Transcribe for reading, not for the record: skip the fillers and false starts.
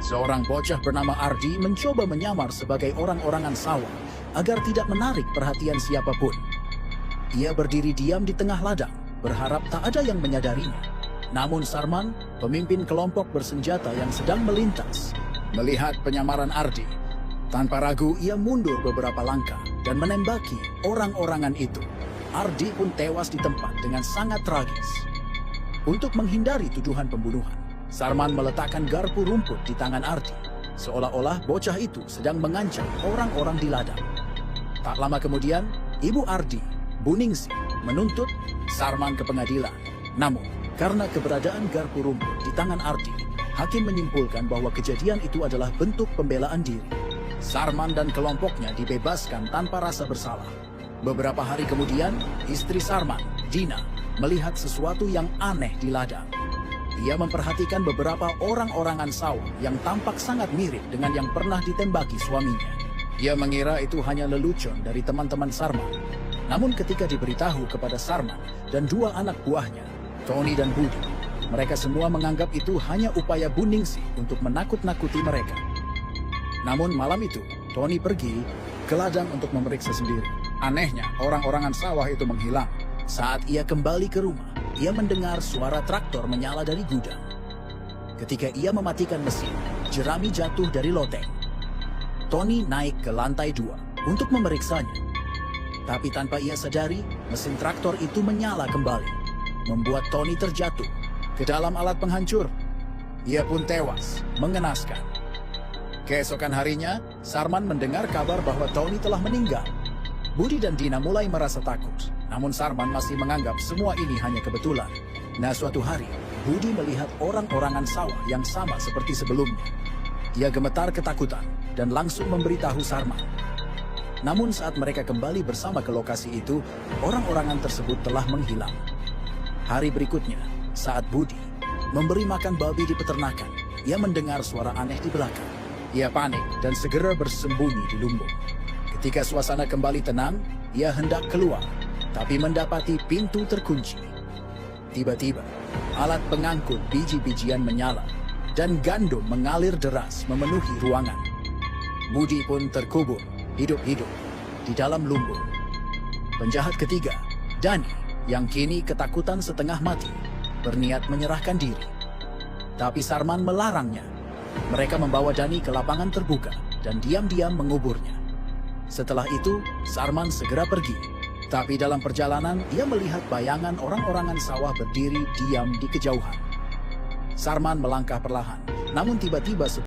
Seorang bocah bernama Ardi mencoba menyamar sebagai orang-orangan sawah agar tidak menarik perhatian siapapun. Ia berdiri diam di tengah ladang, berharap tak ada yang menyadarinya. Namun Sarman, pemimpin kelompok bersenjata yang sedang melintas, melihat penyamaran Ardi. Tanpa ragu, ia mundur beberapa langkah dan menembaki orang-orangan itu. Ardi pun tewas di tempat dengan sangat tragis. Untuk menghindari tuduhan pembunuhan, Sarman meletakkan garpu rumput di tangan Ardi, seolah-olah bocah itu sedang mengancam orang-orang di ladang. Tak lama kemudian, ibu Ardi, Bu Ningsih, menuntut Sarman ke pengadilan. Namun, karena keberadaan garpu rumput di tangan Ardi, hakim menyimpulkan bahwa kejadian itu adalah bentuk pembelaan diri. Sarman dan kelompoknya dibebaskan tanpa rasa bersalah. Beberapa hari kemudian, istri Sarman, Dina, melihat sesuatu yang aneh di ladang. Ia memperhatikan beberapa orang-orangan sawah yang tampak sangat mirip dengan yang pernah ditembaki suaminya. Ia mengira itu hanya lelucon dari teman-teman Sarman. Namun ketika diberitahu kepada Sarman dan dua anak buahnya, Tony dan Budi, mereka semua menganggap itu hanya upaya Bu Ningsih untuk menakut-nakuti mereka. Namun malam itu, Tony pergi ke ladang untuk memeriksa sendiri. Anehnya, orang-orangan sawah itu menghilang. Saat ia kembali ke rumah, ia mendengar suara traktor menyala dari gudang. Ketika ia mematikan mesin, jerami jatuh dari loteng. Tony naik ke lantai 2 untuk memeriksanya. Tapi tanpa ia sadari, mesin traktor itu menyala kembali, membuat Tony terjatuh ke dalam alat penghancur. Ia pun tewas, mengenaskan. Keesokan harinya, Sarman mendengar kabar bahwa Tony telah meninggal. Budi dan Dina mulai merasa takut, namun Sarman masih menganggap semua ini hanya kebetulan. Nah, suatu hari, Budi melihat orang-orangan sawah yang sama seperti sebelumnya. Ia gemetar ketakutan dan langsung memberitahu Sarman. Namun saat mereka kembali bersama ke lokasi itu, orang-orangan tersebut telah menghilang. Hari berikutnya, saat Budi memberi makan babi di peternakan, ia mendengar suara aneh di belakang. Ia panik dan segera bersembunyi di lumbung. Ketika suasana kembali tenang, ia hendak keluar, tapi mendapati pintu terkunci. Tiba-tiba, alat pengangkut biji-bijian menyala, dan gandum mengalir deras memenuhi ruangan. Budi pun terkubur, hidup-hidup, di dalam lumbung. Penjahat ketiga, Dani, yang kini ketakutan setengah mati, berniat menyerahkan diri. Tapi Sarman melarangnya. Mereka membawa Dani ke lapangan terbuka, dan diam-diam menguburnya. Setelah itu, Sarman segera pergi. Tapi dalam perjalanan, ia melihat bayangan orang-orangan sawah berdiri diam di kejauhan. Sarman melangkah perlahan, namun tiba-tiba